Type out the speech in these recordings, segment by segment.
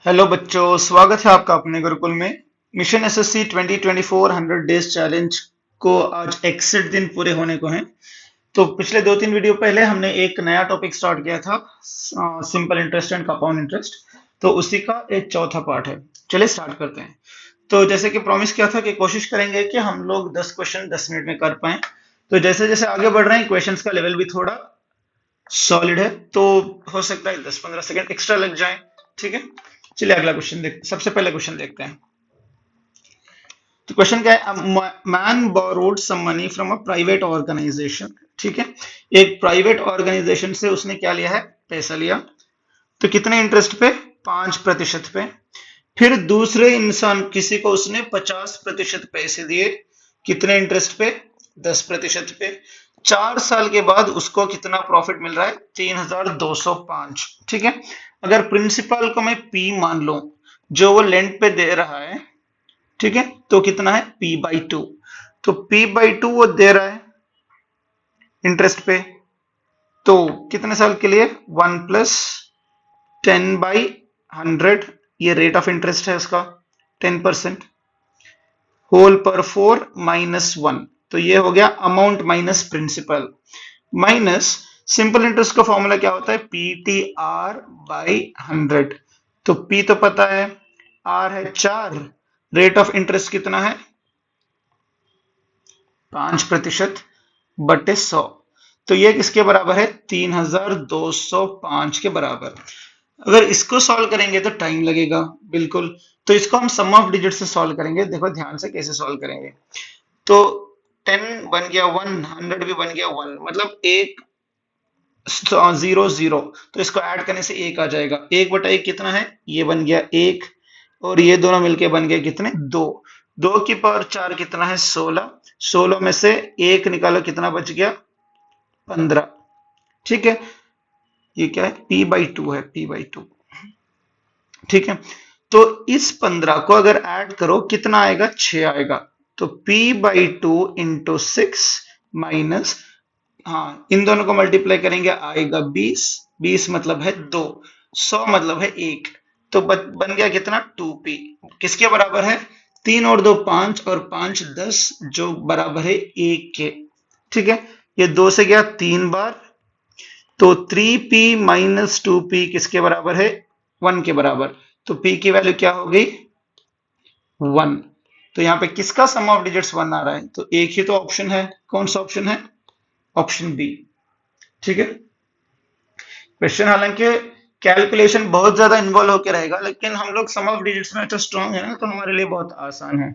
Hello बच्चों, स्वागत है आपका अपने गुरुकुल में। मिशन एसएससी 2024 100 डेज चैलेंज को आज 61 दिन पूरे होने को हैं। तो पिछले 2-3 वीडियो पहले हमने एक नया टॉपिक स्टार्ट किया था, simple interest and compound interest. तो उसी का एक चौथा पार्ट है। चलिए स्टार्ट करते हैं। तो जैसे कि प्रॉमिस किया था कि कोशिश करेंगे कि हम लोग 10 क्वेश्चन 10 मिनट में कर पाएं। तो जैसे जैसे आगे बढ़ रहे हैं, क्वेश्चंस का लेवल भी थोड़ा सॉलिड है, तो हो सकता है 10-15 सेकंड एक्स्ट्रा लग जाए। ठीक है, चलिए अगला क्वेश्चन देखते, सबसे पहला क्वेश्चन देखते हैं। तो क्वेश्चन क्या है? Man borrowed some money from a private organisation. ठीक है, एक प्राइवेट ऑर्गेनाइजेशन से उसने क्या लिया है? पैसा लिया। तो कितने इंटरेस्ट पे? 5% पे। फिर दूसरे इंसान किसी को उसने 50% पैसे दिए। कितने इंटरेस्ट पे? 10% पे। 4 साल के बाद उसको कितना प्रॉफिट मिल रहा है? 3205। ठीक है, अगर प्रिंसिपल को मैं पी मान लूं, जो वो लेंट पे दे रहा है, ठीक है, तो कितना है? p/2। तो p/2 वो दे रहा है इंटरेस्ट पे, तो कितने साल के लिए? 1+10/100। ये रेट ऑफ इंटरेस्ट है उसका, 10%। होल पर 4 -1, तो ये हो गया amount minus principal minus simple interest का फॉर्मूला क्या होता है? PTR/100। तो P तो पता है, R है 4, रेट ऑफ इंटरेस्ट कितना है? 5% बटे 100। तो ये किसके बराबर है? 3205 के बराबर। अगर इसको सॉल्व करेंगे तो टाइम लगेगा, बिल्कुल। तो इसको हम सम ऑफ डिजिट से सॉल्व करेंगे। देखो ध्यान से कैसे सॉल्व करेंगे। तो 10 बन गया 1, 100 भी बन गया 1, मतलब एक 0 0, तो इसको ऐड करने से एक आ जाएगा। 1/1 कितना है? ये बन गया 1, और ये दोनों मिलके बन गए कितने? 2। 2 की पावर 4 कितना है? 16। 16 में से एक निकालो, कितना बच गया? 15। ठीक है, ये क्या है? p/2 है, p/2। ठीक है, तो इस 15 को अगर ऐड करो कितना आएगा? 6 आएगा। तो p/2 इंटू 6 माइनस, हाँ, इन दोनों को मल्टीप्लाई करेंगे आएगा 20। 20 मतलब है 2, 100 मतलब है 1। तो बन गया कितना? 2p। किसके बराबर है? 3 और 2 5, और 5 10, जो बराबर है 1 के। ठीक है, ये 2 से गया 3 बार, तो 3p माइनस 2p किसके बराबर है? 1 के बराबर। तो p की वैल्यू क्या हो गई? 1। तो यहाँ पे किसका सम ऑफ डिजिट्स 1 आ रहा है? तो एक ही तो ऑप्शन है। कौन सा ऑप्शन है? Option B. ठीक है, क्वेश्चन हालांकि कैलकुलेशन बहुत ज्यादा इन्वॉल्व होकर रहेगा, लेकिन हम लोग सम ऑफ डिजिट्स में तो स्ट्रांग है ना, तो हमारे लिए बहुत आसान है।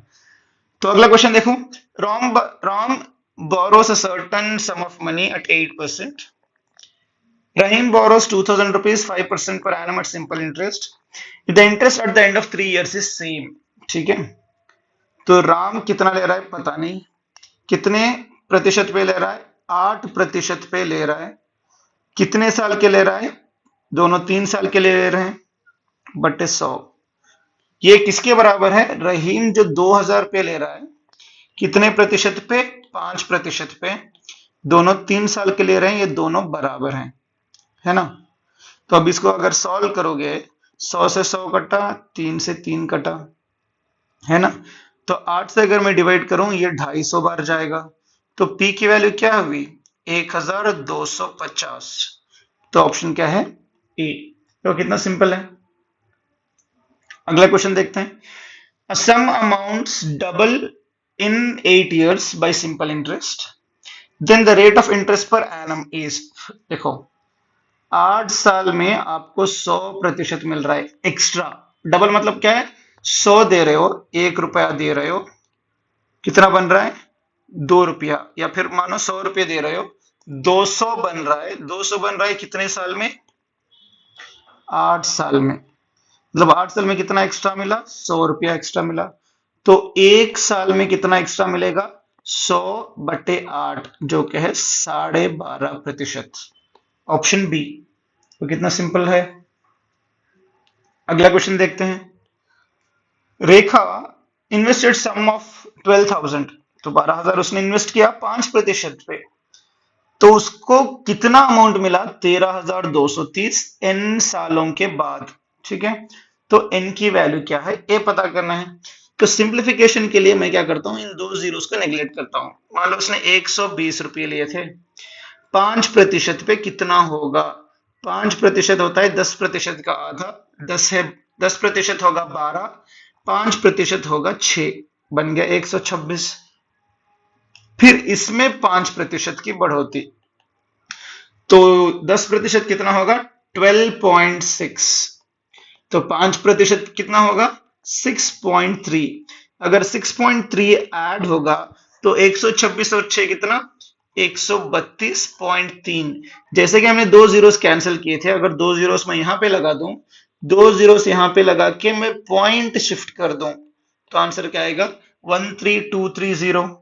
तो अगला क्वेश्चन देखो। Rom borrows a certain sum of money at 8%. Rahim borrows 2000 rupees 5% per annum at simple interest. The interest at the end of 3 years is same. ठीक है, तो राम कितना ले रहा है? पता नहीं। कितने प्रतिशत पे ले रहा है? 8% पे ले रहा है। कितने साल के ले रहा है? दोनों 3 साल के लिए ले रहे हैं, बटे 100। ये किसके बराबर है? रहीम जो 2000 पे ले रहा है, कितने प्रतिशत पे? 5% पे। दोनों 3 साल के ले रहे हैं, ये दोनों बराबर हैं, है ना। तो अब इसको अगर सॉल्व करोगे, 100 से 100 कटा, 3 से 3 कटा, है ना। तो 8 से अगर मैं डिवाइड करूं, ये 250 बार जाएगा। तो P की वैल्यू क्या हुई? 1250। तो ऑप्शन क्या है? ए। तो कितना सिंपल है। अगला क्वेश्चन देखते हैं। A sum amounts double in 8 years by simple interest. Then the rate of interest per annum is, देखो 8 साल में आपको 100% मिल रहा है एक्स्ट्रा। डबल मतलब क्या है? 100 दे रहे हो, 1 रुपया दे रहे हो, कितना बन रहा है? 2 रुपया। या फिर मानो 100 रुपये दे रहे हो, 200 बन रहा है। 200 बन रहा है कितने साल में? 8 साल में। मतलब 8 साल में कितना एक्स्ट्रा मिला? 100 रुपया एक्स्ट्रा मिला। तो 1 साल में कितना एक्स्ट्रा मिलेगा? 100/8, जो कि है 12.5%। Option B. तो कितना सिंपल है। अगला क्वेश्चन देखते हैं। रेखा इन्वेस्टेड सम ऑफ 12,000, तो 12,000 उसने इन्वेस्ट किया 5% पे, तो उसको कितना अमाउंट मिला? 13,230 एन सालों के बाद। ठीक है, तो n की वैल्यू क्या है a पता करना है। तो सिंप्लीफिकेशन के लिए मैं क्या करता हूँ, इन दो जीरोस को नेग्लेक्ट करता हूँ। मान लो उसने 120 रुपये लिए थे, 5% पे कितना होगा? 5% होता है 10% का आधा, 10 है, 10% होगा 12, 5% होगा 6, बन गया 126। फिर इसमें 5% की बढ़ोतरी, तो 10% कितना होगा? 12.6। तो 5% कितना होगा? 6.3। अगर 6.3 ऐड होगा तो 126 और 6 कितना? 132.3। जैसे कि हमने दो जीरोस कैंसिल किए थे, अगर दो जीरोस मैं यहां पे लगा दूं, दो जीरोस यहां पे लगा के मैं पॉइंट शिफ्ट कर दूं, तो आंसर क्या आएगा? 13230।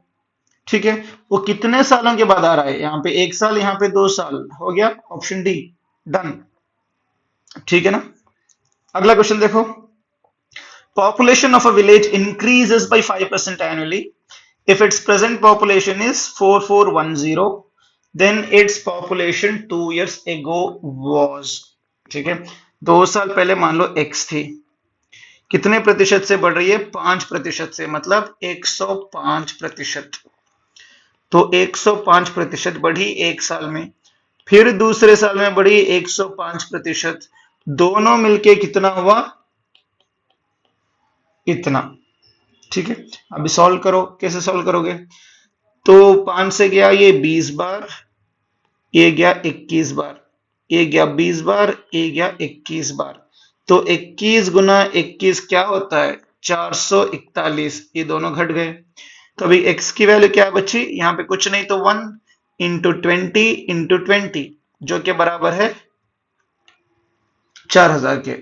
ठीक है, वो कितने सालों के बाद आ रहा है? यहाँ पे 1 साल, यहाँ पे 2 साल, हो गया ऑप्शन डी डन। ठीक है ना? अगला क्वेश्चन देखो, population of a village increases by 5% annually if its present population is 4410, then its population 2 years ago was। ठीक है, 2 साल पहले मान लो x थी, कितने प्रतिशत से बढ़ रही है? 5% से, मतलब 105%। तो 105% बढ़ी 1 साल में, फिर दूसरे साल में बढ़ी 105%, दोनों मिलके कितना हुआ? इतना। ठीक है, अभी सॉल्व करो, कैसे सॉल्व करोगे? तो 5 से गया ये 20 बार, ये गया 21 बार, ये गया 20 बार, ये गया 21 बार, तो 21 गुना 21 क्या होता है? 441। ये दोनों घट गए, तो अभी x की वैल्यू क्या बची? यहाँ पे कुछ नहीं, तो 1 इंटू 20 जो कि बराबर है 4000 के।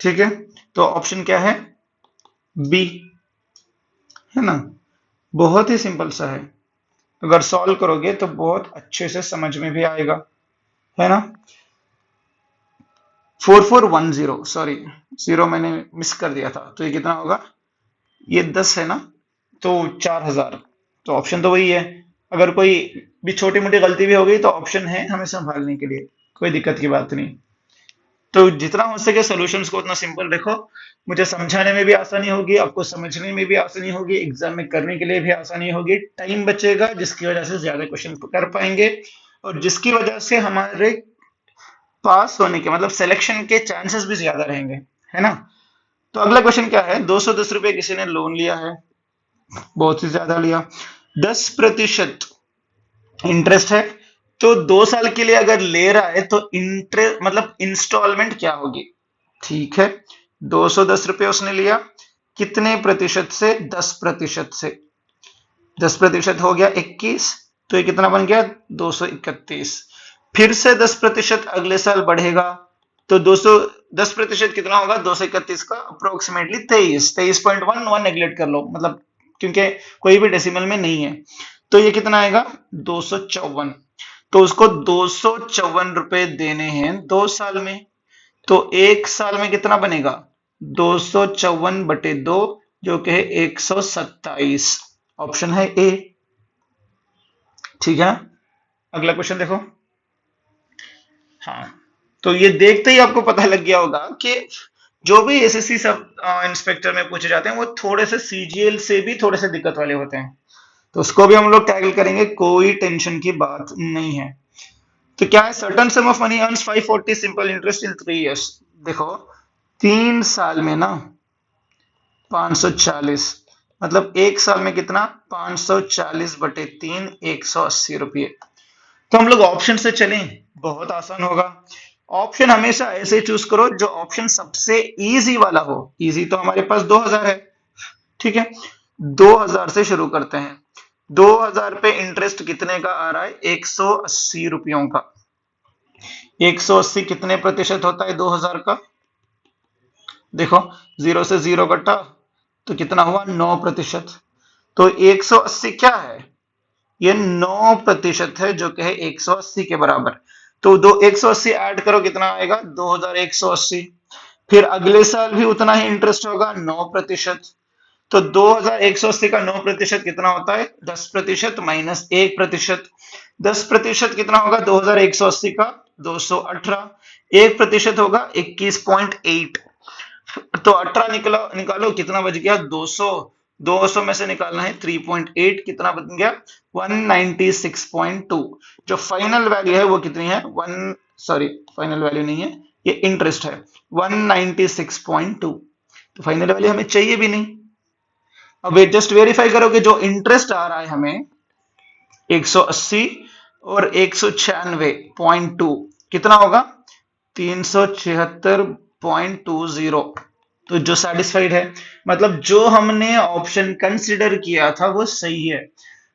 ठीक है, तो ऑप्शन क्या है? बी, है ना? बहुत ही सिंपल सा है, अगर सॉल्व करोगे तो बहुत अच्छे से समझ में भी आएगा, है ना? 4410, सॉरी जीरो मैंने मिस कर दिया था, तो ये कितना होगा? ये 10 है ना, तो 4000। तो ऑप्शन तो वही है, अगर कोई भी छोटी मोटी गलती भी हो गई तो ऑप्शन है हमें संभालने के लिए, कोई दिक्कत की बात नहीं। तो जितना हो सके सॉल्यूशंस को उतना सिंपल रखो, मुझे समझाने में भी आसानी होगी, आपको समझने में भी आसानी होगी, एग्जाम में करने के लिए भी आसानी होगी, टाइम बचेगा जिसकी वजह से ज्यादा क्वेश्चन कर पाएंगे, और जिसकी वजह से हमारे पास होने के मतलब सिलेक्शन के चांसेस भी ज्यादा रहेंगे, है ना? तो अगला क्वेश्चन क्या है? 210 रुपए किसी ने लोन लिया है, बहुत ही ज्यादा लिया, 10% इंटरेस्ट है, तो 2 साल के लिए अगर ले रहा है तो इंटरेस्ट मतलब इंस्टॉलमेंट क्या होगी? ठीक है, 210 रुपए उसने लिया, कितने प्रतिशत से? 10% से, 10% हो गया 21, तो ये कितना बन गया? 231। फिर से 10% अगले साल बढ़ेगा, तो 10% कितना होगा? 231 का अप्रोक्सीमेटली 23.1 नेग्लेक्ट कर लो, मतलब क्योंकि कोई भी डेसिमल में नहीं है, तो ये कितना आएगा? 254। तो उसको 254 रुपए देने हैं 2 साल में, तो 1 साल में कितना बनेगा? 254/2, जो कि है 127। ऑप्शन है ए। ठीक है, अगला क्वेश्चन देखो। हाँ, तो ये देखते ही आपको पता लग गया होगा कि जो भी एसएससी सब इंस्पेक्टर में पूछे जाते हैं वो थोड़े से सीजीएल से भी थोड़े से दिक्कत वाले होते हैं, तो उसको भी हम लोग टैकल करेंगे, कोई टेंशन की बात नहीं है। तो क्या है? Certain some of money earns 540 simple interest in 3 years. देखो 3 साल में ना 540, मतलब 1 साल में कितना? 540/3, 180 रुपये। तो हम लोग ऑप्शन से चलें, बहुत आसान होगा। ऑप्शन हमेशा ऐसे चूज करो जो ऑप्शन सबसे इजी वाला हो। इजी तो हमारे पास 2000 है, ठीक है, 2000 से शुरू करते हैं। 2000 पे इंटरेस्ट कितने का आ रहा है? 180 रुपयों का। 180 कितने प्रतिशत होता है 2000 का? देखो 0 से 0 कटा तो कितना हुआ? 9%। तो 180 क्या है? ये 9% है, जो कि है 180 के बराबर। तो 180 ऐड करो, कितना आएगा? 2180। फिर अगले साल भी उतना ही इंटरेस्ट होगा, 9%। तो 2180 का 9% कितना होता है? 10% माइनस 1%। 10% कितना होगा 2180 का? 218। 1% होगा 21.8। तो 18 निकालो कितना बच गया 200। 200 में से निकालना है 3.8, कितना बन गया 196.2। जो फाइनल वैल्यू है वो कितनी है सॉरी फाइनल वैल्यू नहीं है, ये इंटरेस्ट है 196.2। तो फाइनल वैल्यू हमें चाहिए भी नहीं। अब जस्ट वेरीफाई करोगे, जो इंटरेस्ट आ रहा है हमें 180 और 196.2 कितना होगा 376.20। तो जो सेटिस्फाइड है, मतलब जो हमने ऑप्शन कंसिडर किया था वो सही है।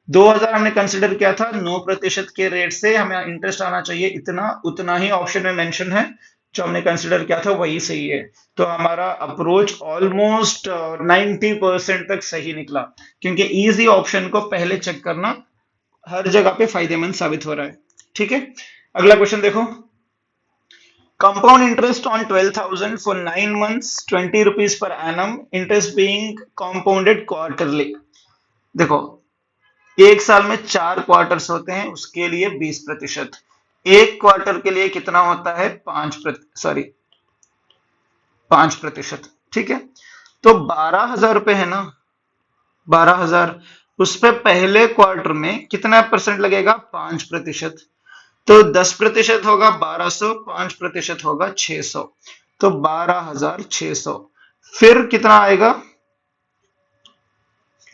2000 हमने कंसिडर किया था, 9% के रेट से हमें इंटरेस्ट आना चाहिए इतना, उतना ही ऑप्शन में मेंशन है। जो हमने कंसिडर किया था वही सही है। तो हमारा अप्रोच ऑलमोस्ट 90% तक सही निकला, क्योंकि इजी ऑप्शन को पहले चेक करना हर जगह पे फायदेमंद साबित हो रहा है। ठीक है, अगला क्वेश्चन देखो। Compound interest on 12,000 for 9 months, 20 rupees per annum, interest being compounded quarterly। देखो, एक साल में 4 क्वार्टर्स होते हैं, उसके लिए 20%। एक क्वार्टर के लिए कितना होता है 5%। ठीक है, तो 12,000 रुपए है ना, 12,000, उस पे पहले क्वार्टर में कितना परसेंट लगेगा 5%। तो 10% होगा 1200, 5% होगा 600, तो 12,600। फिर कितना आएगा,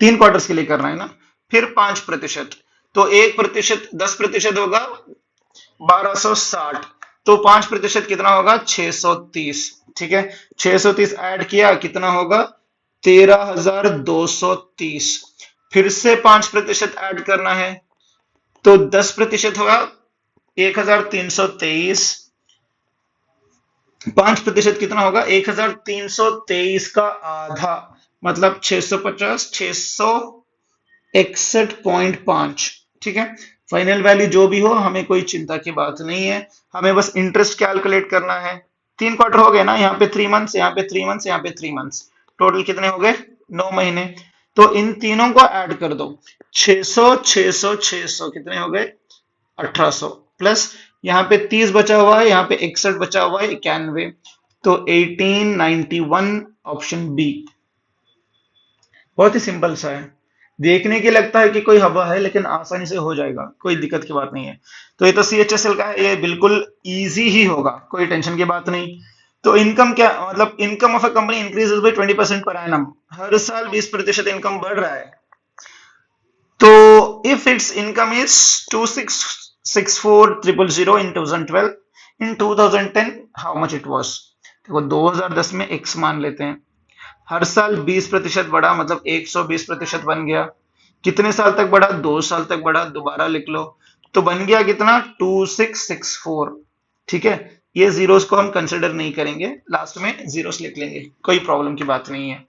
3 क्वार्टर्स के लिए करना है ना, फिर 5%, तो 1%, 10% होगा 1260, तो 5% कितना होगा 630। ठीक है, 630 ऐड किया कितना होगा 13,230। फिर से 5% ऐड करना है, तो 10% होगा 1,323। 5% कितना होगा 1,323 का आधा, मतलब 650, 661.5। ठीक है, फाइनल वैल्यू जो भी हो हमें कोई चिंता की बात नहीं है, हमें बस इंटरेस्ट कैलकुलेट करना है। 3 क्वार्टर हो गए ना, यहाँ पे 3 मंथ्स, यहाँ पे 3 मंथ्स, यहाँ पे 3 मंथ्स, टोटल कितने हो गए 9 महीने। तो इन तीनों को ऐड कर दो, 600 600 600 कितने हो गए 1800, प्लस यहाँ पे 30 बचा हुआ है, यहाँ पे 61 बचा हुआ है 91, तो 1891 ऑप्शन बी। बहुत ही सिंपल सा है, देखने के लगता है कि कोई हवा है, लेकिन आसानी से हो जाएगा, कोई दिक्कत की बात नहीं है। तो ये तो CHSL का है, ये बिल्कुल इजी ही होगा, कोई टेंशन की बात नहीं। तो इनकम क्या, मतलब income of a company increases by 20% per annum, हर साल 20% इनकम बढ़ रहा है। तो if it's income is 2664,000 in 2012, in 2010 how much it was. देखो 2010 में x मान लेते हैं, हर साल 20% बढ़ा, मतलब 120% बन गया। कितने साल तक बढ़ा 2 साल तक बढ़ा, दोबारा लिख लो, तो बन गया कितना 2664। ठीक है, ये जीरोस को हम कंसिडर नहीं करेंगे, लास्ट में जीरोस लिख लेंगे, कोई प्रॉब्लम की बात नहीं है।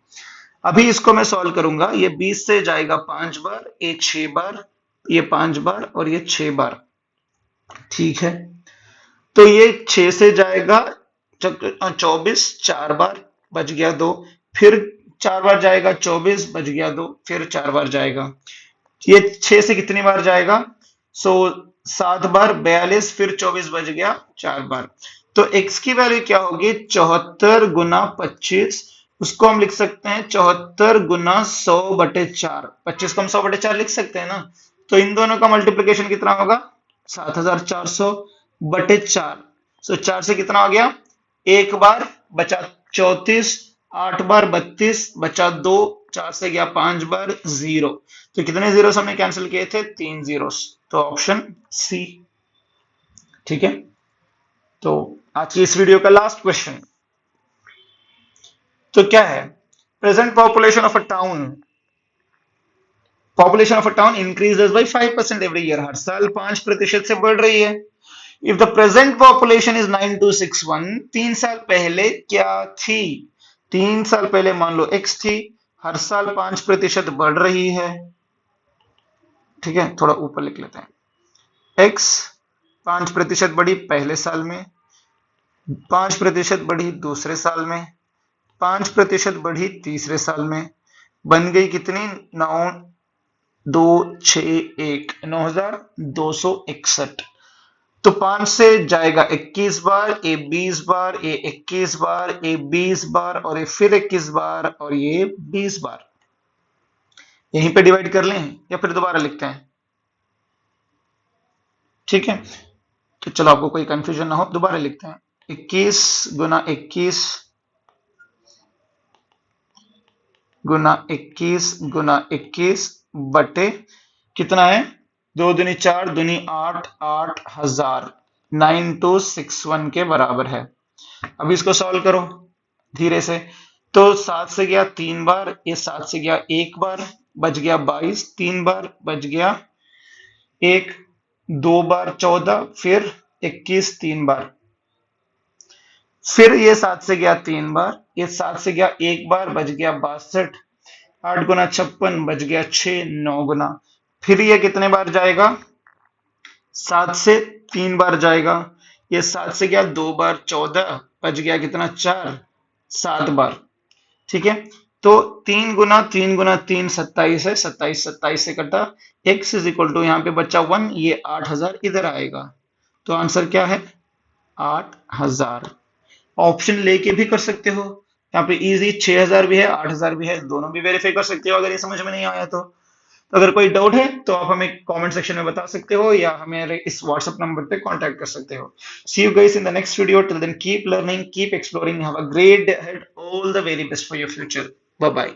अभी इसको मैं सॉल्व करूंगा, ये 20 से जाएगा 5 बार, ये 6 बार, ये 5 बार और ये 6 बार। ठीक है, तो ये 6 से जाएगा 24, 4 बार बच गया 2, फिर 4 बार जाएगा 24 बच गया 2, फिर 4 बार जाएगा। ये 6 से कितनी बार जाएगा, सो 7 बार 42, फिर 24 बच गया 4 बार। तो x की वैल्यू क्या होगी 74 गुना 25, उसको हम लिख सकते हैं 74 गुना 100/4। 25 को हम 100/4 लिख सकते हैं ना, तो इन दोनों का मल्टीप्लीकेशन कितना होगा 7,400/4। सो 4 से कितना हो गया, एक बार बचा 34, 8 बार 32 बचा 2, 4 से गया 5 बार 0। तो कितने जीरोस हमने कैंसिल किए थे 3 जीरोस, तो ऑप्शन सी। ठीक है, तो आज की इस वीडियो का लास्ट क्वेश्चन तो क्या है, present population of a town increases by 5% every year, हर साल 5% से बढ़ रही है। If the present population is 9261, 3 साल पहले क्या थी, 3 साल पहले मान लो x थी, हर साल 5% बढ़ रही है। ठीक है, थोड़ा ऊपर लिख लेते हैं, x 5% बढ़ी पहले साल में, 5% बढ़ी दूसरे साल में, 5% बढ़ी तीसरे साल में, बन गई कितनी 9261, 9261। तो 5 से जाएगा 21 बार, ये 20 बार, ये 21 बार, ये 20 बार और ये फिर 21 बार और ये 20 बार। यहीं पे डिवाइड कर लें या फिर दोबारा लिखते हैं? ठीक है, तो चलो आपको कोई कंफ्यूजन ना हो, दोबारा लिखते हैं। 21 गुना 21 गुना 21 गुना 21 बटे कितना है, 2 दूनी 4 दूनी 8, 8000, 9261 के बराबर है। अब इसको सॉल्व करो धीरे से। तो 7 से गया 3 बार, ये 7 से गया 1 बार, बच गया 22, 3 बार बच गया 1, 2 बार 14, फिर 21 3 बार, फिर ये 7 से गया 3 बार, ये 7 से गया 1 बार, बच गया 62, 8 गुना 56 बच गया 6, 9 गुना, फिर ये कितने बार जाएगा, 7 से 3 बार जाएगा, ये 7 से गया 2 बार 14, बच गया कितना 4, 7 बार। ठीक है, तो 3 गुना 3 गुना 3 27 है, 27 27 से कटा, x इज इक्वल टू यहाँ पे बच्चा 1, ये 8000 इधर आएगा। तो आंसर क्या है, 8000। ऑप्शन लेके भी कर सकते हो, यहाँ पे इजी 6000 भी है 8000 भी है, दोनों भी वेरीफाई कर सकते हो अगर ये समझ में नहीं आया तो। अगर कोई डाउट है तो आप हमें कमेंट सेक्शन में बता सकते हो या हमें इस व्हाट्सएप नंबर पे कांटेक्ट कर सकते हो। See you guys in the next video, till then keep learning, keep exploring, have a great day ahead, all the very best for your future, bye bye.